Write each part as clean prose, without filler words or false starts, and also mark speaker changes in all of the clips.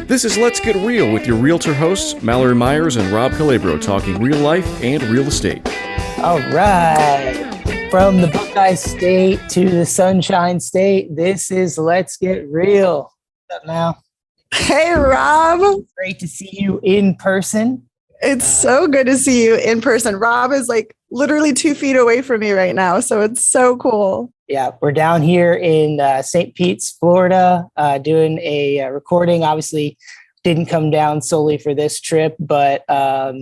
Speaker 1: This is Let's Get Real with your realtor hosts, Mallory Myers and Rob Calabro, talking real life and real estate.
Speaker 2: All right. From the Buckeye State to the Sunshine State, this is Let's Get Real. What's up now?
Speaker 3: Hey, Rob.
Speaker 2: Great to see you in person.
Speaker 3: It's so good to see you in person. Rob is like literally 2 feet away from me right now. So it's so cool.
Speaker 2: Yeah, we're down here in St. Pete's, Florida, doing a recording. Obviously, didn't come down solely for this trip, but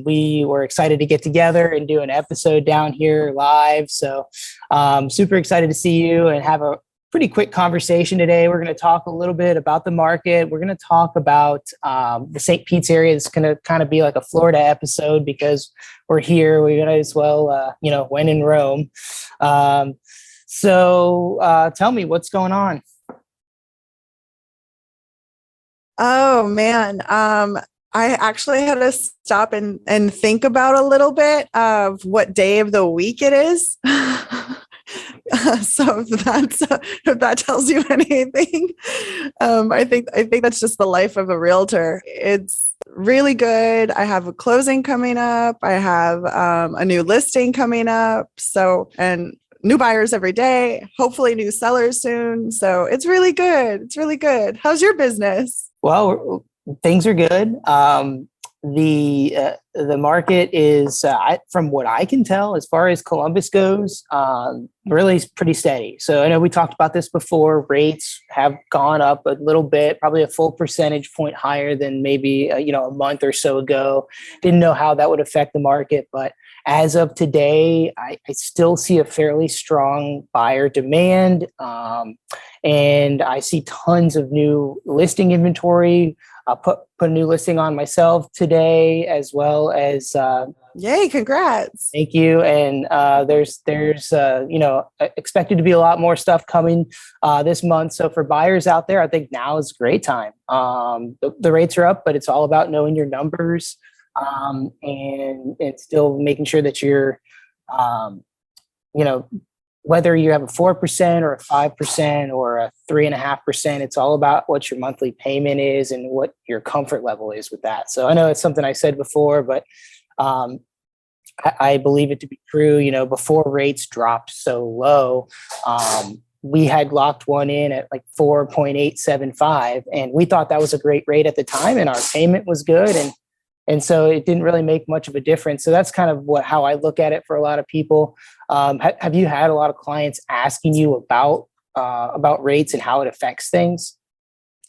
Speaker 2: we were excited to get together and do an episode down here live. So super excited to see you and have a pretty quick conversation today. We're going to talk a little bit about the market. We're going to talk about the St. Pete's area. It's going to kind of be like a Florida episode because we're here. We might as well, when in Rome. So tell me what's going on.
Speaker 3: Oh, man. I actually had to stop and think about a little bit of what day of the week it is. So if that tells you anything, I think that's just the life of a realtor. It's really good. I have a closing coming up. I have a new listing coming up. And new buyers every day, hopefully new sellers soon. So it's really good. It's really good. How's your business?
Speaker 2: Well, things are good. The market is, from what I can tell, as far as Columbus goes, really pretty steady. So I know we talked about this before. Rates have gone up a little bit, probably a full percentage point higher than maybe a month or so ago. Didn't know how that would affect the market, but as of today, I still see a fairly strong buyer demand, and I see tons of new listing inventory. I'll put a new listing on myself today, as well as
Speaker 3: yay! Congrats!
Speaker 2: Thank you. And there's expected to be a lot more stuff coming this month. So for buyers out there, I think now is a great time. The rates are up, but it's all about knowing your numbers and still making sure that you're, whether you have a 4% or a 5% or a 3.5%, it's all about what your monthly payment is and what your comfort level is with that. So I know it's something I said before, but I believe it to be true. Before rates dropped so low, we had locked one in at like 4.875, and we thought that was a great rate at the time, and our payment was good, and so it didn't really make much of a difference. So that's kind of how I look at it for a lot of people. Have you had a lot of clients asking you about rates and how it affects things?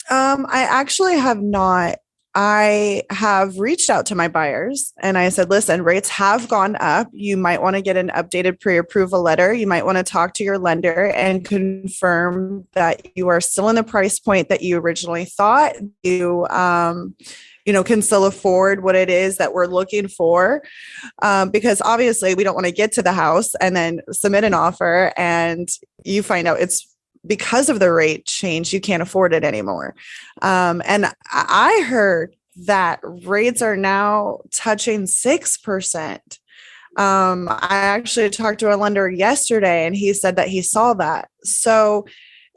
Speaker 3: I actually have not. I have reached out to my buyers and I said, listen, rates have gone up. You might want to get an updated pre-approval letter. You might want to talk to your lender and confirm that you are still in the price point that you originally thought. You can still afford what it is that we're looking for. Because obviously we don't want to get to the house and then submit an offer and you find out it's because of the rate change, you can't afford it anymore. And I heard that rates are now touching 6%. I actually talked to a lender yesterday and he said that he saw that. So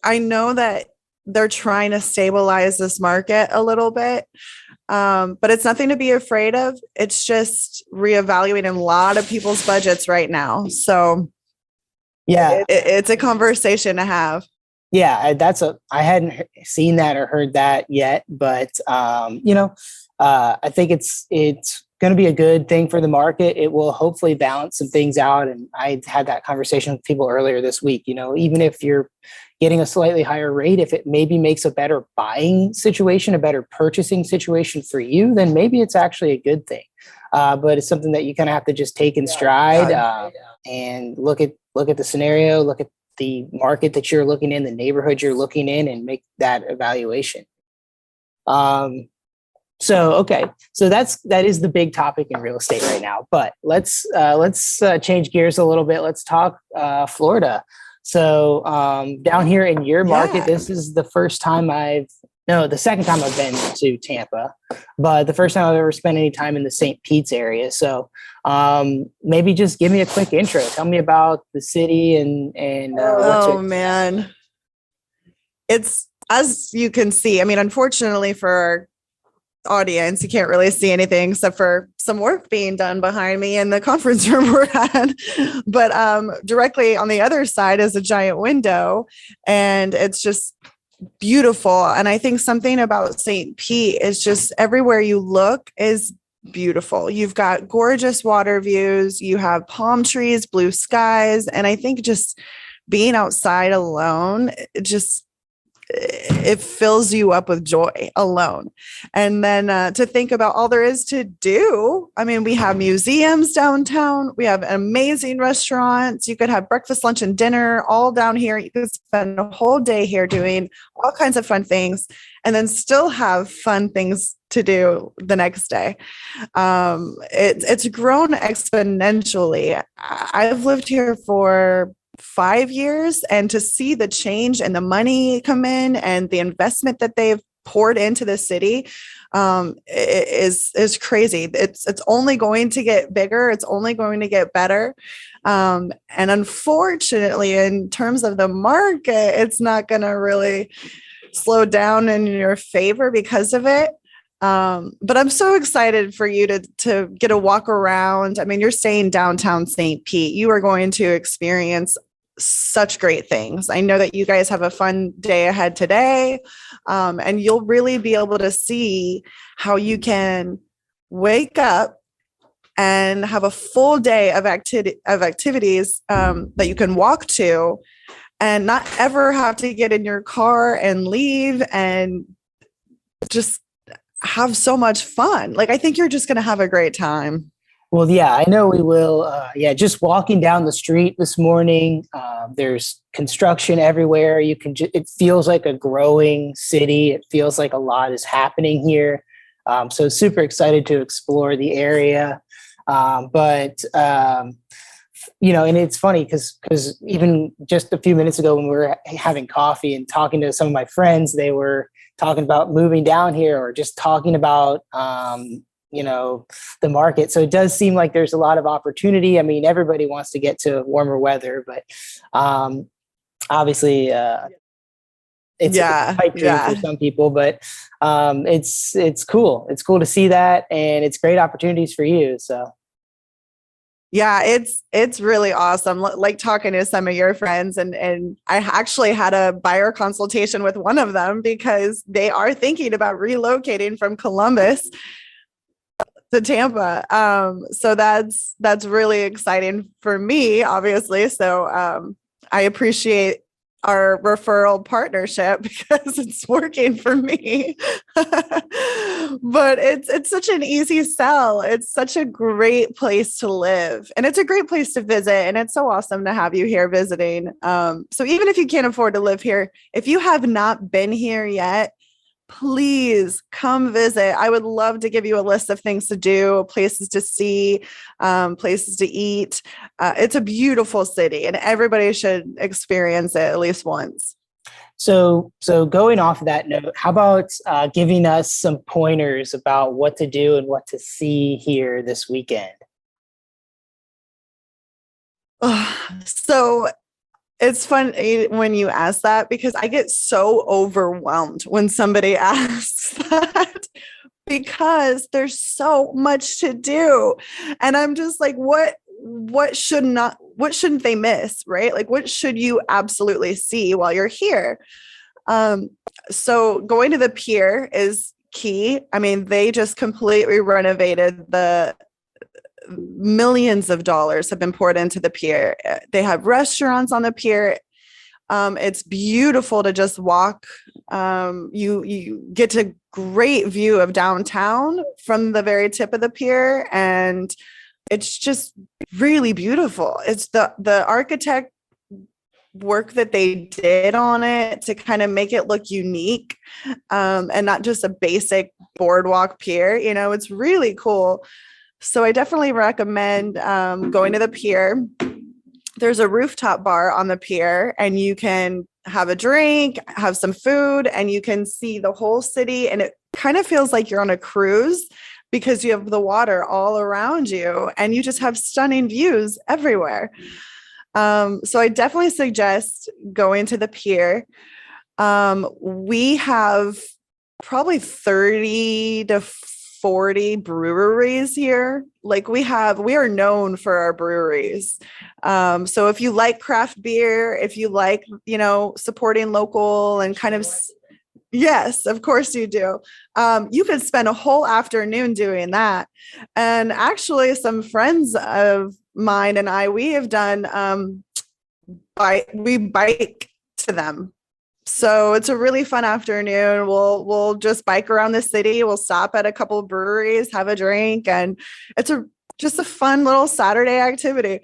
Speaker 3: I know that they're trying to stabilize this market a little bit. But it's nothing to be afraid of. It's just reevaluating a lot of people's budgets right now. So yeah, it's a conversation to have.
Speaker 2: Yeah, I hadn't seen that or heard that yet, but I think it's going to be a good thing for the market. It will hopefully balance some things out. And I had that conversation with people earlier this week. Even if you're getting a slightly higher rate, if it maybe makes a better buying situation, a better purchasing situation for you, then maybe it's actually a good thing. But it's something that you kind of have to just take in stride and look at the scenario, look at the market that you're looking in, the neighborhood you're looking in, and make that evaluation. So that is the big topic in real estate right now. But let's change gears a little bit. Let's talk Florida. So down here in your market, this is the second time I've been to Tampa, but the first time I've ever spent any time in the St. Pete's area. So maybe just give me a quick intro. Tell me about the city and
Speaker 3: man. It's, as you can see, I mean, unfortunately for audience, you can't really see anything except for some work being done behind me in the conference room we're at. But directly on the other side is a giant window, and it's just beautiful. And I think something about St. Pete is just everywhere you look is beautiful. You've got gorgeous water views, you have palm trees, blue skies, and I think just being outside alone, it fills you up with joy alone. And then to think about all there is to do. I mean, we have museums downtown. We have amazing restaurants. You could have breakfast, lunch, and dinner all down here. You could spend a whole day here doing all kinds of fun things and then still have fun things to do the next day. It's grown exponentially. I've lived here for 5 years, and to see the change and the money come in and the investment that they've poured into the city is crazy. It's only going to get bigger. It's only going to get better. And unfortunately, in terms of the market, it's not going to really slow down in your favor because of it. But I'm so excited for you to get a walk around. I mean, you're staying downtown St. Pete. You are going to experience such great things. I know that you guys have a fun day ahead today, and you'll really be able to see how you can wake up and have a full day of activities that you can walk to and not ever have to get in your car and leave and just have so much fun. Like, I think you're just going to have a great time.
Speaker 2: Well, yeah, I know we will. Just walking down the street this morning, there's construction everywhere. It feels like a growing city. It feels like a lot is happening here. So super excited to explore the area. And it's funny because even just a few minutes ago when we were having coffee and talking to some of my friends, they were talking about moving down here or just talking about, the market. So it does seem like there's a lot of opportunity. I mean, everybody wants to get to warmer weather, but obviously it's a pipe dream for some people, but it's cool. It's cool to see that, and it's great opportunities for you. So.
Speaker 3: Yeah, it's really awesome. Like talking to some of your friends, and I actually had a buyer consultation with one of them because they are thinking about relocating from Columbus to Tampa. So that's really exciting for me, obviously. So I appreciate our referral partnership because it's working for me. But it's such an easy sell. It's such a great place to live, and it's a great place to visit. And it's so awesome to have you here visiting. So even if you can't afford to live here, if you have not been here yet, please come visit. I would love to give you a list of things to do, places to see, places to eat. It's a beautiful city, and everybody should experience it at least once.
Speaker 2: So going off of that note, how about giving us some pointers about what to do and what to see here this weekend?
Speaker 3: So it's fun when you ask that because I get so overwhelmed when somebody asks that because there's so much to do. And I'm just like, what shouldn't they miss, right? Like, what should you absolutely see while you're here? So going to the pier is key. I mean, they just completely renovated millions of dollars have been poured into the pier. They have restaurants on the pier. It's beautiful to just walk. You get a great view of downtown from the very tip of the pier, and it's just really beautiful. It's the architect work that they did on it to kind of make it look unique, and not just a basic boardwalk pier. It's really cool. So I definitely recommend going to the pier. There's a rooftop bar on the pier, and you can have a drink, have some food, and you can see the whole city. And it kind of feels like you're on a cruise because you have the water all around you and you just have stunning views everywhere. So I definitely suggest going to the pier. We have probably 30 to 40 breweries here. Like we are known for our breweries. So if you like craft beer, if you like, supporting local and kind of, yes, of course you do. You could spend a whole afternoon doing that. And actually some friends of mine and we have done, we bike to them. So it's a really fun afternoon. We'll just bike around the city. We'll stop at a couple of breweries, have a drink, and it's just a fun little Saturday activity.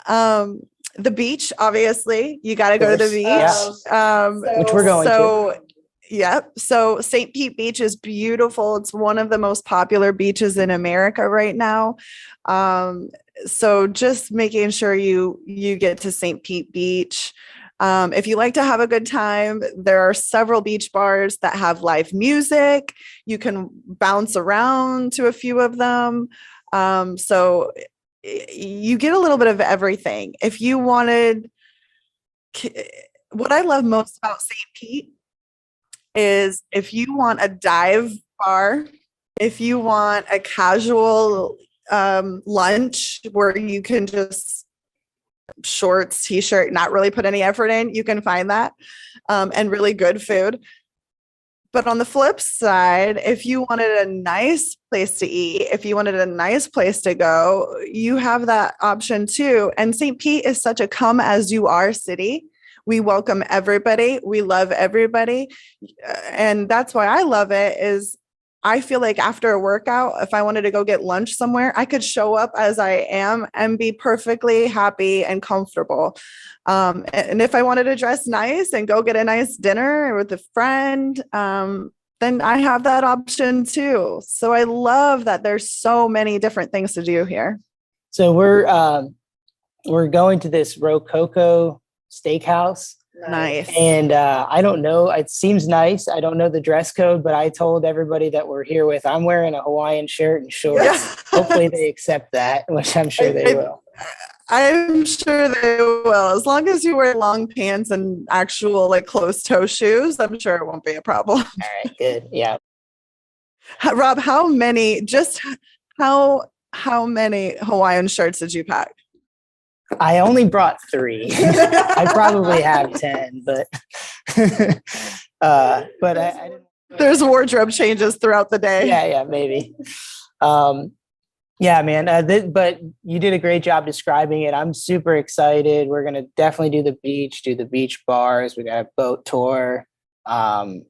Speaker 3: The beach, obviously, you got to go to the beach,
Speaker 2: which we're going to.
Speaker 3: Yep. So St. Pete Beach is beautiful. It's one of the most popular beaches in America right now. So just making sure you get to St. Pete Beach. If you like to have a good time, there are several beach bars that have live music. You can bounce around to a few of them. So you get a little bit of everything. If you wanted, what I love most about St. Pete is if you want a dive bar, if you want a casual lunch where you can just shorts, t-shirt, not really put any effort in, you can find that, and really good food. But on the flip side, if you wanted a nice place to eat, if you wanted a nice place to go, you have that option too. And St. Pete is such a come as you are city. We welcome everybody. We love everybody. And that's why I love it is I feel like after a workout, if I wanted to go get lunch somewhere, I could show up as I am and be perfectly happy and comfortable. And if I wanted to dress nice and go get a nice dinner with a friend, then I have that option too. So I love that there's so many different things to do here.
Speaker 2: So we're going to this Rococo steakhouse.
Speaker 3: Nice.
Speaker 2: And I don't know, it seems nice. I don't know the dress code, but I told everybody that we're here with, I'm wearing a Hawaiian shirt and shorts. Yeah. Hopefully they accept that, which I'm sure they will.
Speaker 3: I'm sure they will. As long as you wear long pants and actual like closed toe shoes, I'm sure it won't be a problem.
Speaker 2: All right, good. Yeah.
Speaker 3: Rob, how many Hawaiian shirts did you pack?
Speaker 2: I only brought 3. I probably have 10, but I didn't.
Speaker 3: There's wardrobe changes throughout the day.
Speaker 2: Yeah, maybe. Yeah, man. But you did a great job describing it. I'm super excited. We're gonna definitely do the beach bars. We got a boat tour, and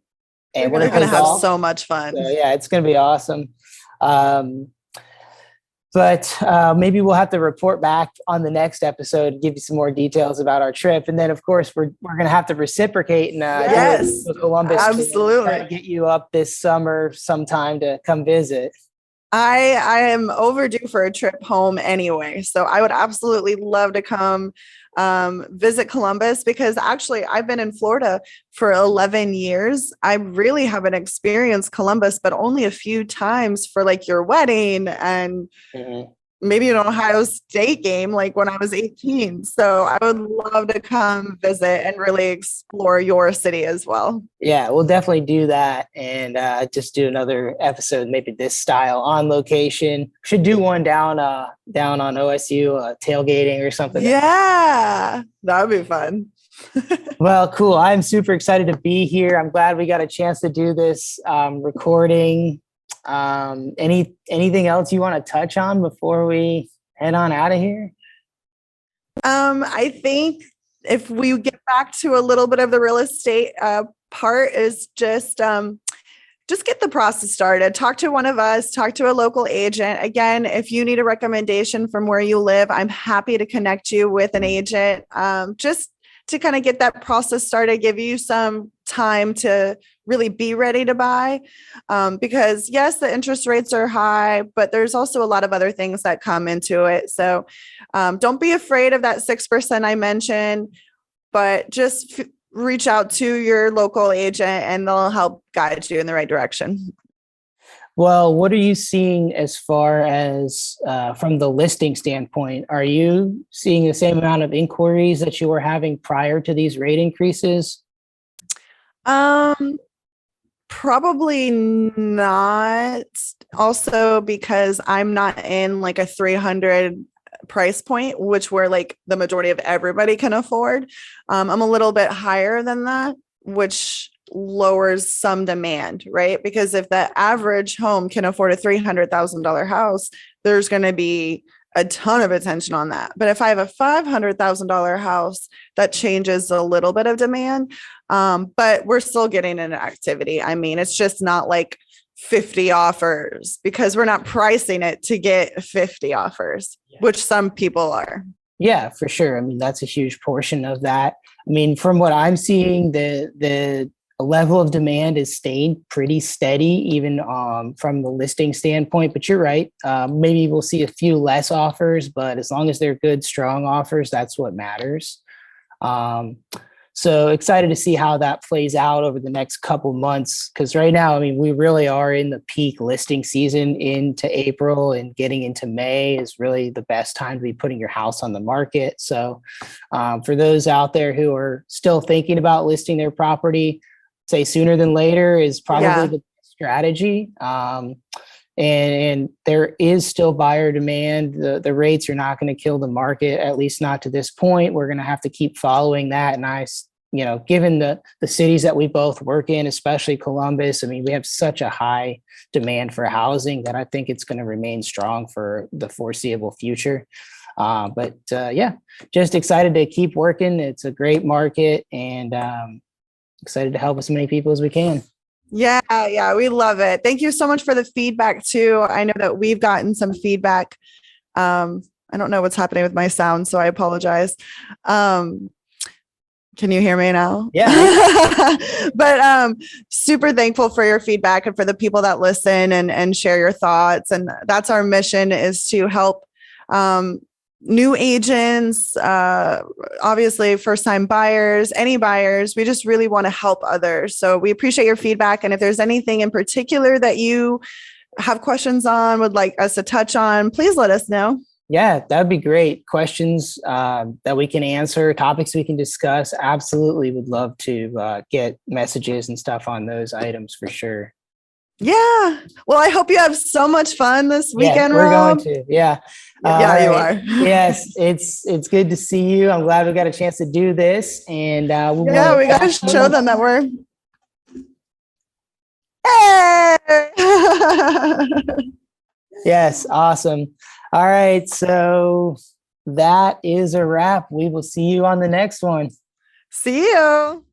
Speaker 3: we're gonna have so much fun.
Speaker 2: So, yeah, it's gonna be awesome. But maybe we'll have to report back on the next episode, give you some more details about our trip. And then, of course, we're going to have to reciprocate and
Speaker 3: yes,
Speaker 2: with Columbus.
Speaker 3: Absolutely.
Speaker 2: Try to get you up this summer sometime to come visit.
Speaker 3: I am overdue for a trip home anyway. So I would absolutely love to come visit Columbus because actually I've been in Florida for 11 years. I really haven't experienced Columbus, but only a few times for like your wedding and maybe an Ohio State game, like when I was 18. So I would love to come visit and really explore your city as well.
Speaker 2: Yeah, we'll definitely do that and just do another episode, maybe this style on location. Should do one down on OSU, tailgating or something.
Speaker 3: Yeah, that would be fun.
Speaker 2: Well, cool. I'm super excited to be here. I'm glad we got a chance to do this recording. Anything else you want to touch on before we head on out of here?
Speaker 3: I think if we get back to a little bit of the real estate part is just get the process started. Talk to one of us, talk to a local agent. Again, if you need a recommendation from where you live, I'm happy to connect you with an agent. Just to kind of get that process started, give you some time to really be ready to buy. Because yes, the interest rates are high, but there's also a lot of other things that come into it. So don't be afraid of that 6% I mentioned, but just reach out to your local agent and they'll help guide you in the right direction.
Speaker 2: Well, what are you seeing as far as from the listing standpoint? Are you seeing the same amount of inquiries that you were having prior to these rate increases?
Speaker 3: Probably not. Also, because I'm not in like a 300 price point, which where like the majority of everybody can afford. I'm a little bit higher than that, which lowers some demand, right? Because if the average home can afford a $300,000 house, there's going to be a ton of attention on that. But if I have a $500,000 house, that changes a little bit of demand. But we're still getting an activity. I mean, it's just not like 50 offers because we're not pricing it to get 50 offers, which some people are.
Speaker 2: Yeah, for sure. I mean, that's a huge portion of that. I mean, from what I'm seeing, the level of demand is staying pretty steady, even from the listing standpoint. But you're right. Maybe we'll see a few less offers, but as long as they're good, strong offers, that's what matters. So excited to see how that plays out over the next couple months. Because right now, I mean, we really are in the peak listing season into April, and getting into May is really the best time to be putting your house on the market. So for those out there who are still thinking about listing their property, say sooner than later is probably the strategy. And there is still buyer demand. The rates are not going to kill the market, at least not to this point. We're going to have to keep following that. And given the cities that we both work in, especially Columbus, I mean, we have such a high demand for housing that I think it's going to remain strong for the foreseeable future. But just excited to keep working. It's a great market, and excited to help as many people as we can.
Speaker 3: Yeah, we love it. Thank you so much for the feedback too. I know that we've gotten some feedback. I don't know what's happening with my sound, so I apologize. Can you hear me now?
Speaker 2: Yeah.
Speaker 3: But super thankful for your feedback and for the people that listen and share your thoughts. And that's our mission, is to help new agents, obviously first-time buyers, any buyers. We just really want to help others. So we appreciate your feedback. And if there's anything in particular that you have questions on, would like us to touch on, please let us know.
Speaker 2: Yeah, that'd be great. Questions that we can answer, topics we can discuss. Absolutely would love to get messages and stuff on those items for sure.
Speaker 3: Yeah. Well, I hope you have so much fun this weekend,
Speaker 2: we're
Speaker 3: Rob.
Speaker 2: going to. Yeah.
Speaker 3: Yeah, you are.
Speaker 2: Yes, it's good to see you. I'm glad we got a chance to do this. And we
Speaker 3: got to show them that we're. Hey!
Speaker 2: Yes, awesome. All right, so that is a wrap. We will see you on the next one.
Speaker 3: See you.